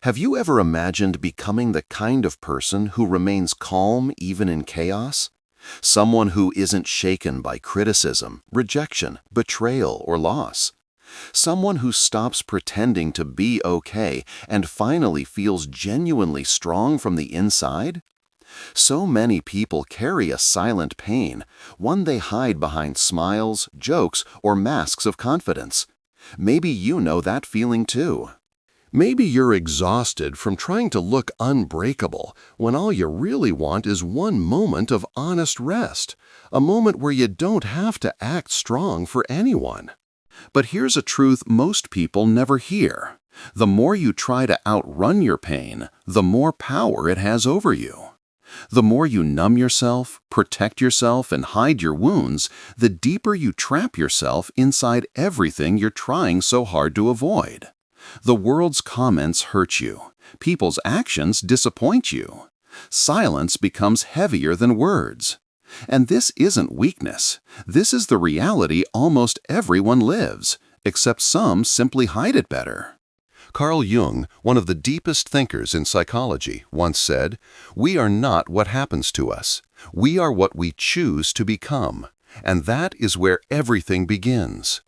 Have you ever imagined becoming the kind of person who remains calm even in chaos? Someone who isn't shaken by criticism, rejection, betrayal, or loss? Someone who stops pretending to be okay and finally feels genuinely strong from the inside? So many people carry a silent pain, one they hide behind smiles, jokes, or masks of confidence. Maybe you know that feeling too. Maybe you're exhausted from trying to look unbreakable when all you really want is one moment of honest rest, a moment where you don't have to act strong for anyone. But here's a truth most people never hear. The more you try to outrun your pain, the more power it has over you. The more you numb yourself, protect yourself, and hide your wounds, the deeper you trap yourself inside everything you're trying so hard to avoid. The world's comments hurt you. People's actions disappoint you. Silence becomes heavier than words. And this isn't weakness. This is the reality almost everyone lives, except some simply hide it better. Carl Jung, one of the deepest thinkers in psychology, once said, "We are not what happens to us. We are what we choose to become. And that is where everything begins."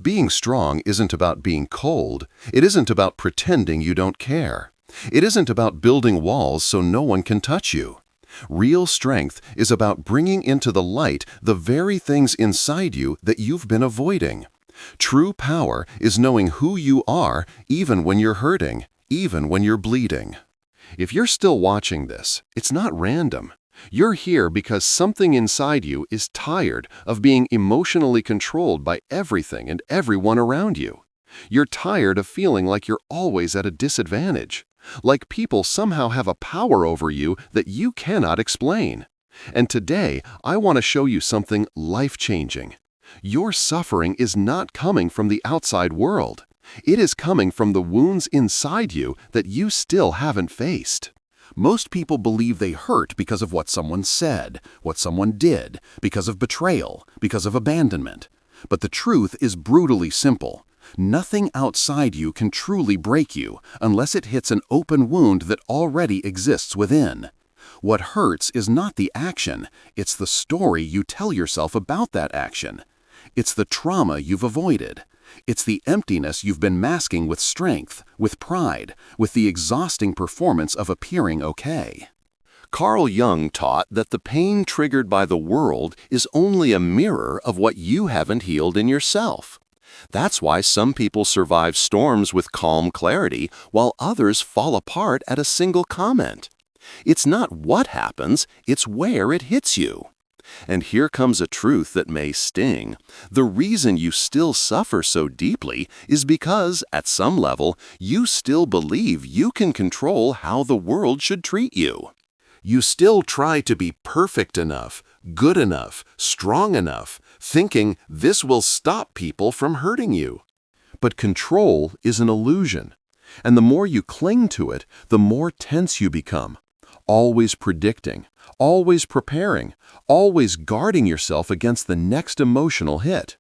Being strong isn't about being cold. It isn't about pretending you don't care. It isn't about building walls so no one can touch you. Real strength is about bringing into the light the very things inside you that you've been avoiding. True power is knowing who you are even when you're hurting, even when you're bleeding. If you're still watching this, it's not random. You're here because something inside you is tired of being emotionally controlled by everything and everyone around you. You're tired of feeling like you're always at a disadvantage, like people somehow have a power over you that you cannot explain. And today, I want to show you something life-changing. Your suffering is not coming from the outside world. It is coming from the wounds inside you that you still haven't faced. Most people believe they hurt because of what someone said, what someone did, because of betrayal, because of abandonment. But the truth is brutally simple. Nothing outside you can truly break you unless it hits an open wound that already exists within. What hurts is not the action, it's the story you tell yourself about that action. It's the trauma you've avoided. It's the emptiness you've been masking with strength, with pride, with the exhausting performance of appearing okay. Carl Jung taught that the pain triggered by the world is only a mirror of what you haven't healed in yourself. That's why some people survive storms with calm clarity, while others fall apart at a single comment. It's not what happens, it's where it hits you. And here comes a truth that may sting. The reason you still suffer so deeply is because, at some level, you still believe you can control how the world should treat you. You still try to be perfect enough, good enough, strong enough, thinking this will stop people from hurting you. But control is an illusion. And the more you cling to it, the more tense you become. Always predicting, always preparing, always guarding yourself against the next emotional hit.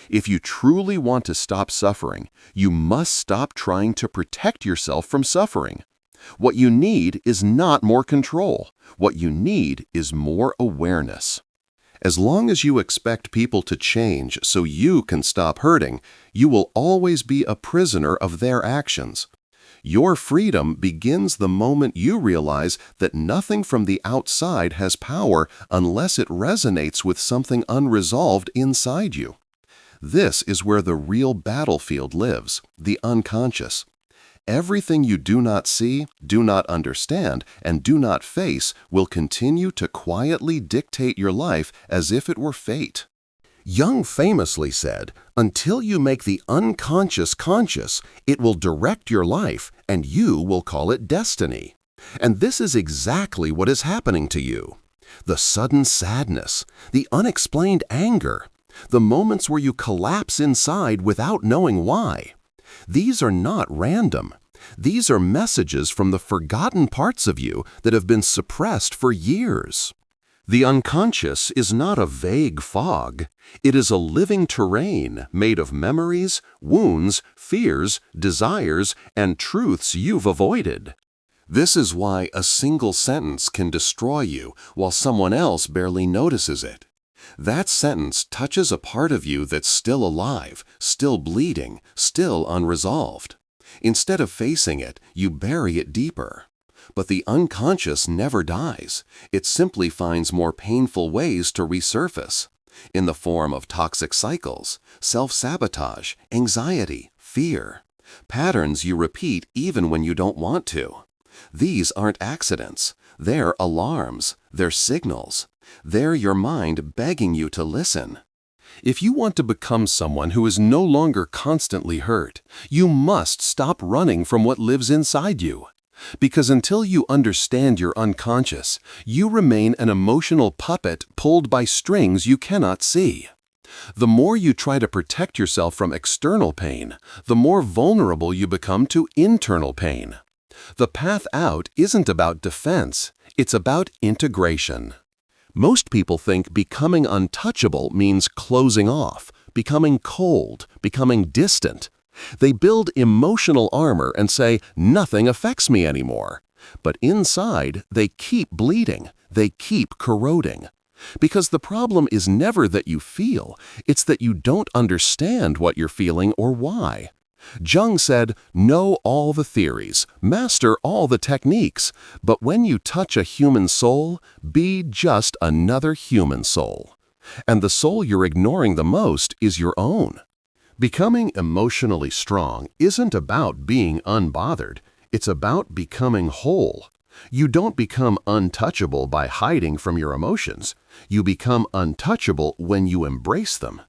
If you truly want to stop suffering, you must stop trying to protect yourself from suffering. What you need is not more control. What you need is more awareness. As long as you expect people to change so you can stop hurting, you will always be a prisoner of their actions. Your freedom begins the moment you realize that nothing from the outside has power unless it resonates with something unresolved inside you. This is where the real battlefield lives, the unconscious. Everything you do not see, do not understand, and do not face will continue to quietly dictate your life as if it were fate. Jung famously said, "Until you make the unconscious conscious, it will direct your life, and you will call it destiny." And this is exactly what is happening to you. The sudden sadness, the unexplained anger, the moments where you collapse inside without knowing why. These are not random. These are messages from the forgotten parts of you that have been suppressed for years. The unconscious is not a vague fog. It is a living terrain made of memories, wounds, fears, desires, and truths you've avoided. This is why a single sentence can destroy you while someone else barely notices it. That sentence touches a part of you that's still alive, still bleeding, still unresolved. Instead of facing it, you bury it deeper. But the unconscious never dies. It simply finds more painful ways to resurface, in the form of toxic cycles, self-sabotage, anxiety, fear, patterns you repeat even when you don't want to. These aren't accidents. They're alarms. They're signals. They're your mind begging you to listen. If you want to become someone who is no longer constantly hurt, you must stop running from what lives inside you. Because until you understand your unconscious, you remain an emotional puppet pulled by strings you cannot see. The more you try to protect yourself from external pain, the more vulnerable you become to internal pain. The path out isn't about defense, it's about integration. Most people think becoming untouchable means closing off, becoming cold, becoming distant. They build emotional armor and say, nothing affects me anymore. But inside, they keep bleeding, they keep corroding. Because the problem is never that you feel, it's that you don't understand what you're feeling or why. Jung said, know all the theories, master all the techniques, but when you touch a human soul, be just another human soul. And the soul you're ignoring the most is your own. Becoming emotionally strong isn't about being unbothered, it's about becoming whole. You don't become untouchable by hiding from your emotions. You become untouchable when you embrace them.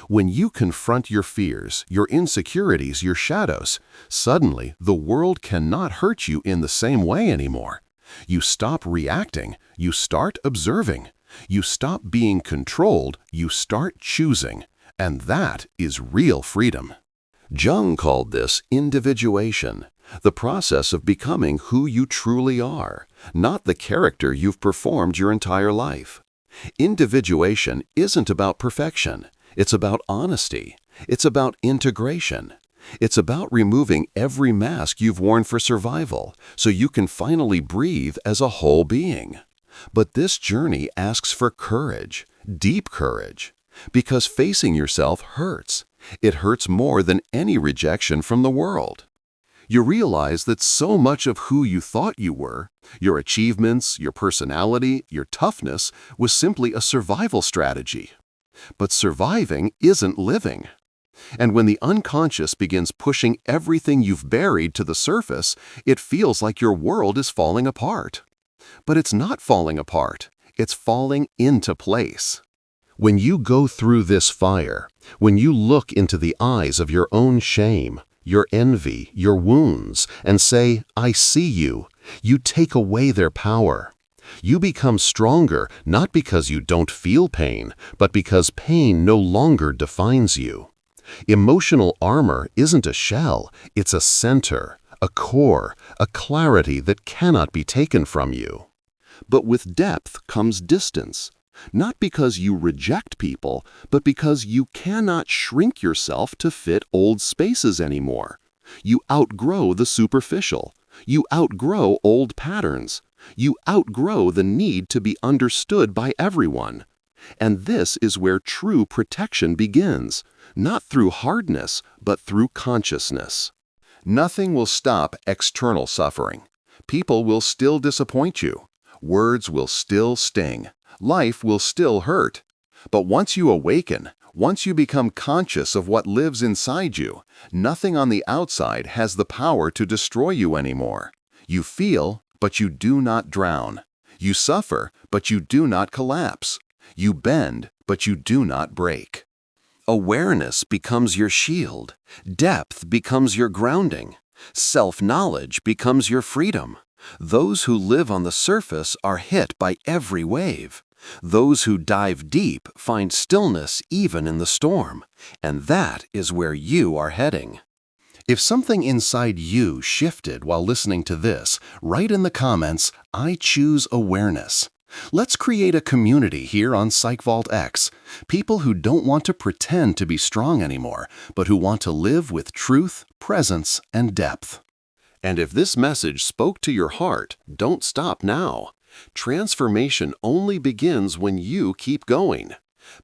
When you confront your fears, your insecurities, your shadows, suddenly the world cannot hurt you in the same way anymore. You stop reacting, you start observing. You stop being controlled, you start choosing. And that is real freedom. Jung called this individuation, the process of becoming who you truly are, not the character you've performed your entire life. Individuation isn't about perfection. It's about honesty. It's about integration. It's about removing every mask you've worn for survival so you can finally breathe as a whole being. But this journey asks for courage, deep courage, because facing yourself hurts. It hurts more than any rejection from the world. You realize that so much of who you thought you were, your achievements, your personality, your toughness, was simply a survival strategy. But surviving isn't living. And when the unconscious begins pushing everything you've buried to the surface, it feels like your world is falling apart. But it's not falling apart. It's falling into place. When you go through this fire, when you look into the eyes of your own shame, your envy, your wounds, and say, I see you, you take away their power. You become stronger not because you don't feel pain, but because pain no longer defines you. Emotional armor isn't a shell, it's a center, a core, a clarity that cannot be taken from you. But with depth comes distance, not because you reject people, but because you cannot shrink yourself to fit old spaces anymore. You outgrow the superficial. You outgrow old patterns. You outgrow the need to be understood by everyone. And this is where true protection begins, not through hardness, but through consciousness. Nothing will stop external suffering. People will still disappoint you. Words will still sting. Life will still hurt. But once you awaken, once you become conscious of what lives inside you, nothing on the outside has the power to destroy you anymore. You feel, but you do not drown. You suffer, but you do not collapse. You bend, but you do not break. Awareness becomes your shield. Depth becomes your grounding. Self-knowledge becomes your freedom. Those who live on the surface are hit by every wave. Those who dive deep find stillness even in the storm. And that is where you are heading. If something inside you shifted while listening to this, write in the comments, I choose awareness. Let's create a community here on PsychVault X. People who don't want to pretend to be strong anymore, but who want to live with truth, presence, and depth. And if this message spoke to your heart, don't stop now. Transformation only begins when you keep going.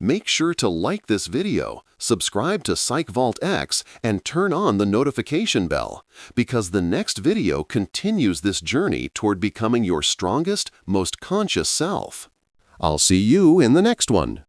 Make sure to like this video, subscribe to PsychVault X, and turn on the notification bell, because the next video continues this journey toward becoming your strongest, most conscious self. I'll see you in the next one.